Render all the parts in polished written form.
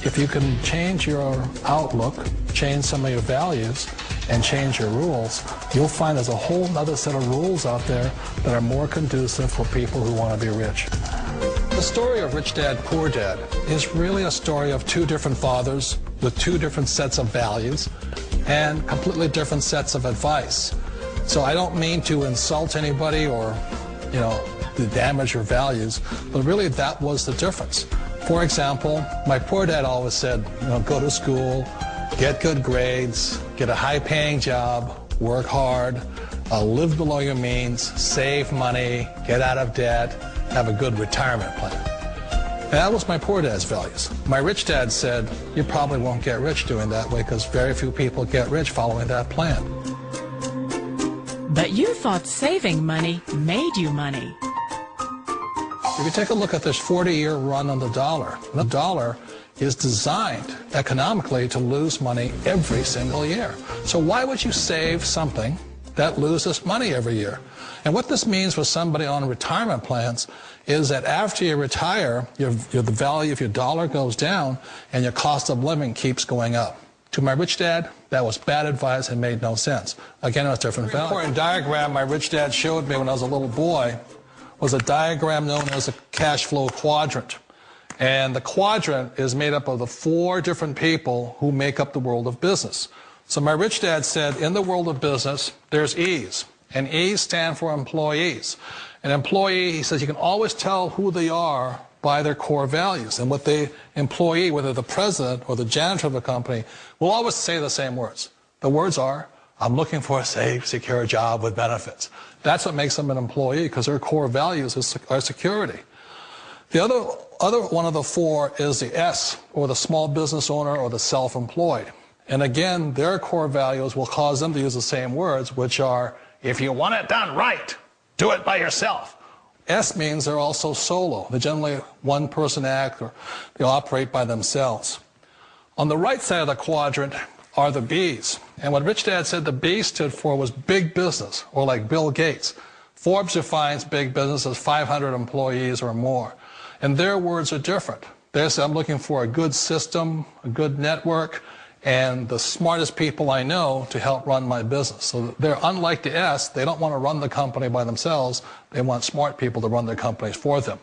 If you can change your outlook, change some of your values, and change your rules, you'll find there's a whole other set of rules out there that are more conducive for people who want to be rich. The story of Rich Dad, Poor Dad is really a story of two different fathers with two different sets of values and completely different sets of advice. So I don't mean to insult anybody or, to damage your values, but really that was the difference. For example, my poor dad always said, go to school, get good grades, get a high-paying job, work hard, live below your means, save money, get out of debt, have a good retirement plan. And that was my poor dad's values. My rich dad said, you probably won't get rich doing that way because very few people get rich following that plan. But you thought saving money made you money. If you take a look at this 40-year run on the dollar is designed economically to lose money every single year. So why would you save something that loses money every year? And what this means for somebody on retirement plans is that after you retire, the value of your dollar goes down and your cost of living keeps going up. To my rich dad, that was bad advice and made no sense. Again, it was different value. An important diagram my rich dad showed me when I was a little boy was a diagram known as a cash flow quadrant. And the quadrant is made up of the four different people who make up the world of business. So my rich dad said, in the world of business, there's E's. And E's stand for employees. An employee, he says, you can always tell who they are by their core values. And what the employee, whether the president or the janitor of the company, will always say the same words. The words are, I'm looking for a safe, secure job with benefits. That's what makes them an employee, because their core values are security. The other one of the four is the S, or the small business owner or the self-employed. And again, their core values will cause them to use the same words, which are, if you want it done right, do it by yourself. S means they're also solo. They're generally one-person act, or they operate by themselves. On the right side of the quadrant are the B's. And what Rich Dad said the B stood for was big business, or like Bill Gates. Forbes defines big business as 500 employees or more. And their words are different. They say, I'm looking for a good system, a good network, and the smartest people I know to help run my business. So they're unlike the S. They don't want to run the company by themselves. They want smart people to run their companies for them.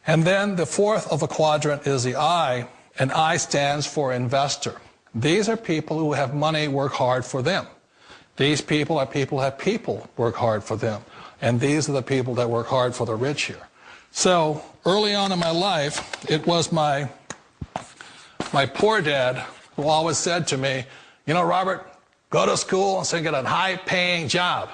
And then the fourth of the quadrant is the I, and I stands for investor. These are people who have money work hard for them. These people are people who have people work hard for them. And these are the people that work hard for the rich here. So early on in my life, it was my poor dad who always said to me, Robert, go to school and get a high-paying job.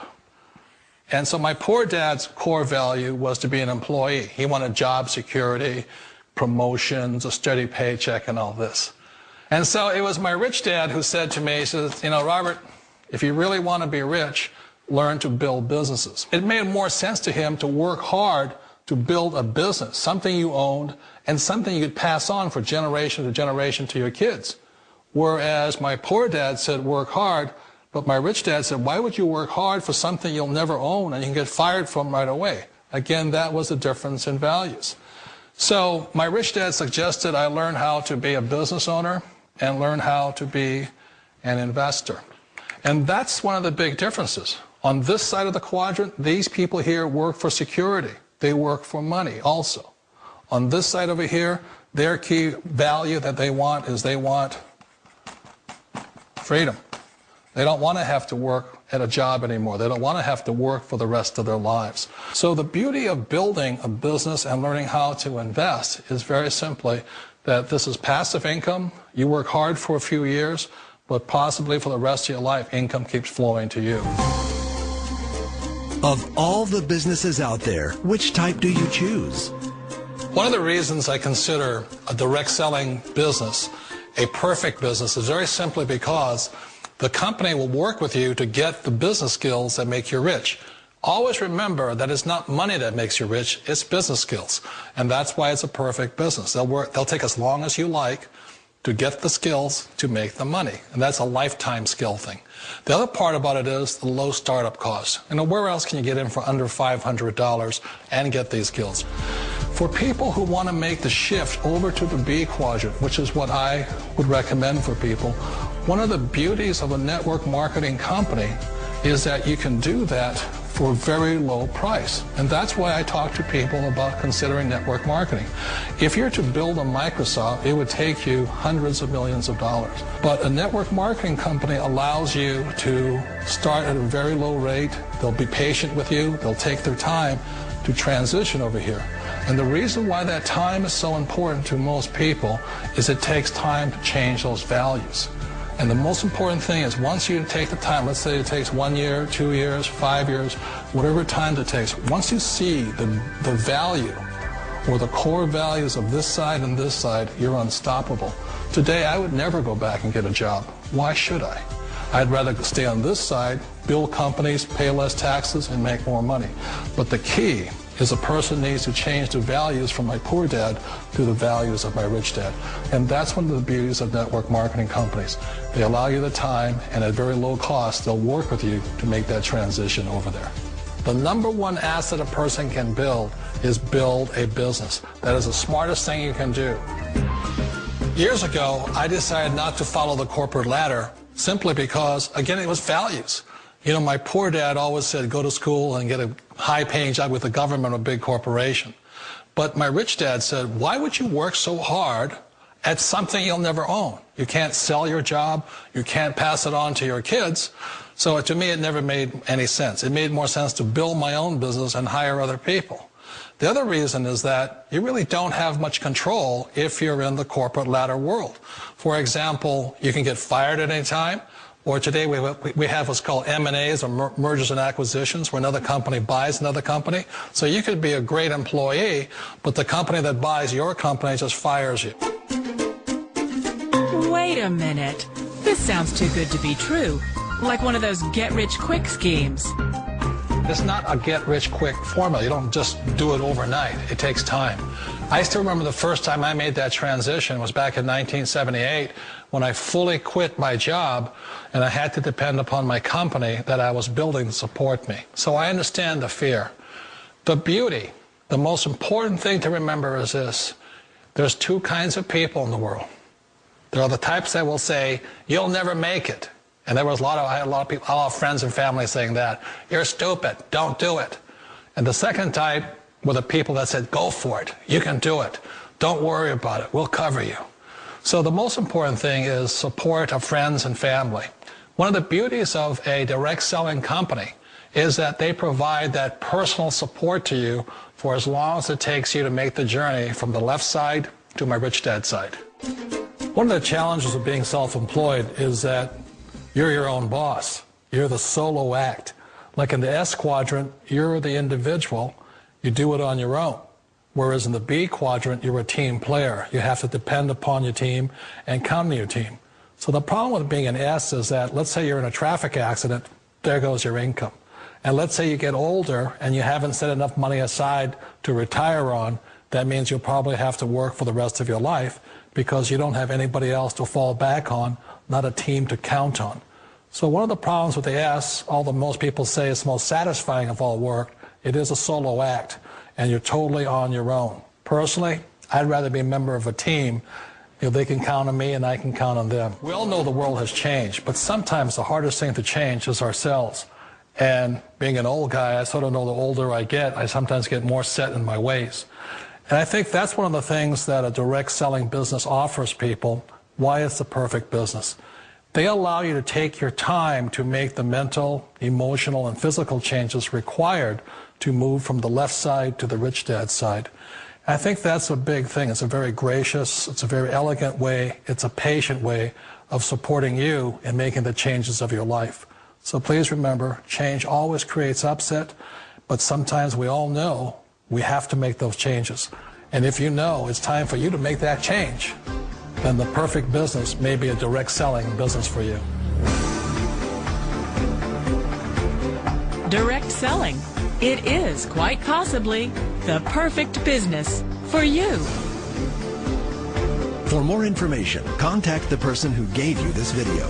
And so my poor dad's core value was to be an employee. He wanted job security, promotions, a steady paycheck, and all this. And so it was my rich dad who said to me, he says, Robert, if you really want to be rich, learn to build businesses. It made more sense to him to work hard to build a business, something you owned, and something you could pass on for generation to generation to your kids. Whereas my poor dad said work hard, but my rich dad said, why would you work hard for something you'll never own and you can get fired from right away? Again, that was the difference in values. So my rich dad suggested I learn how to be a business owner and learn how to be an investor. And that's one of the big differences. On this side of the quadrant, these people here work for security. They work for money also. On this side over here, their key value that they want is they want freedom. They don't want to have to work at a job anymore. They don't want to have to work for the rest of their lives. So the beauty of building a business and learning how to invest is very simply that this is passive income. You work hard for a few years, but possibly for the rest of your life, income keeps flowing to you. Of all the businesses out there, which type do you choose? One of the reasons I consider a direct selling business a perfect business is very simply because the company will work with you to get the business skills that make you rich. Always remember that it's not money that makes you rich, it's business skills. And that's why it's a perfect business. They'll take as long as you like to get the skills to make the money. And that's a lifetime skill thing. The other part about it is the low startup cost. Where else can you get in for under $500 and get these skills? For people who want to make the shift over to the B quadrant, which is what I would recommend for people, one of the beauties of a network marketing company is that you can do that for a very low price. And that's why I talk to people about considering network marketing. If you're to build a Microsoft, it would take you hundreds of millions of dollars. But a network marketing company allows you to start at a very low rate. They'll be patient with you. They'll take their time to transition over here. And the reason why that time is so important to most people is it takes time to change those values. And the most important thing is once you take the time, let's say it takes 1 year, 2 years, 5 years, whatever time it takes, once you see the value or the core values of this side and this side, you're unstoppable. Today, I would never go back and get a job. Why should I? I'd rather stay on this side, build companies, pay less taxes, and make more money. But the key is a person needs to change the values from my poor dad to the values of my rich dad. And that's one of the beauties of network marketing companies. They allow you the time, and at very low cost, they'll work with you to make that transition over there. The number one asset a person can build is build a business. That is the smartest thing you can do. Years ago, I decided not to follow the corporate ladder simply because, again, it was values. You know, my poor dad always said, go to school and get a high-paying job with the government or a big corporation. But my rich dad said, why would you work so hard at something you'll never own? You can't sell your job. You can't pass it on to your kids. So to me, it never made any sense. It made more sense to build my own business and hire other people. The other reason is that you really don't have much control if you're in the corporate ladder world. For example, you can get fired at any time. Or today we have what's called M&As, or mergers and acquisitions, where another company buys another company. So you could be a great employee, but the company that buys your company just fires you. Wait a minute. This sounds too good to be true. Like one of those get-rich-quick schemes. It's not a get-rich-quick formula. You don't just do it overnight. It takes time. I still remember the first time I made that transition was back in 1978 when I fully quit my job and I had to depend upon my company that I was building to support me. So I understand the fear. The beauty, the most important thing to remember is this. There's two kinds of people in the world. There are the types that will say, you'll never make it. And I had a lot of people, a lot of friends and family saying that. You're stupid. Don't do it. And the second type were the people that said, go for it. You can do it. Don't worry about it. We'll cover you. So the most important thing is support of friends and family. One of the beauties of a direct selling company is that they provide that personal support to you for as long as it takes you to make the journey from the left side to my rich dad side. One of the challenges of being self-employed is that you're your own boss. You're the solo act. Like in the S quadrant, you're the individual. You do it on your own. Whereas in the B quadrant, you're a team player. You have to depend upon your team and count on your team. So the problem with being an S is that, let's say you're in a traffic accident, there goes your income. And let's say you get older and you haven't set enough money aside to retire on, that means you'll probably have to work for the rest of your life because you don't have anybody else to fall back on, not a team to count on. So one of the problems with the S, although most people say it's the most satisfying of all work, it is a solo act, and you're totally on your own. Personally, I'd rather be a member of a team. You know, they can count on me and I can count on them. We all know the world has changed, but sometimes the hardest thing to change is ourselves. And being an old guy, I sort of know the older I get, I sometimes get more set in my ways. And I think that's one of the things that a direct selling business offers people, why it's the perfect business. They allow you to take your time to make the mental, emotional, and physical changes required to move from the left side to the rich dad side. I think that's a big thing. It's a very gracious, it's a very elegant way, it's a patient way of supporting you in making the changes of your life. So please remember, change always creates upset, but sometimes we all know we have to make those changes. And if you know it's time for you to make that change, then the perfect business may be a direct selling business for you. Direct selling. It is quite possibly the perfect business for you. For more information, contact the person who gave you this video.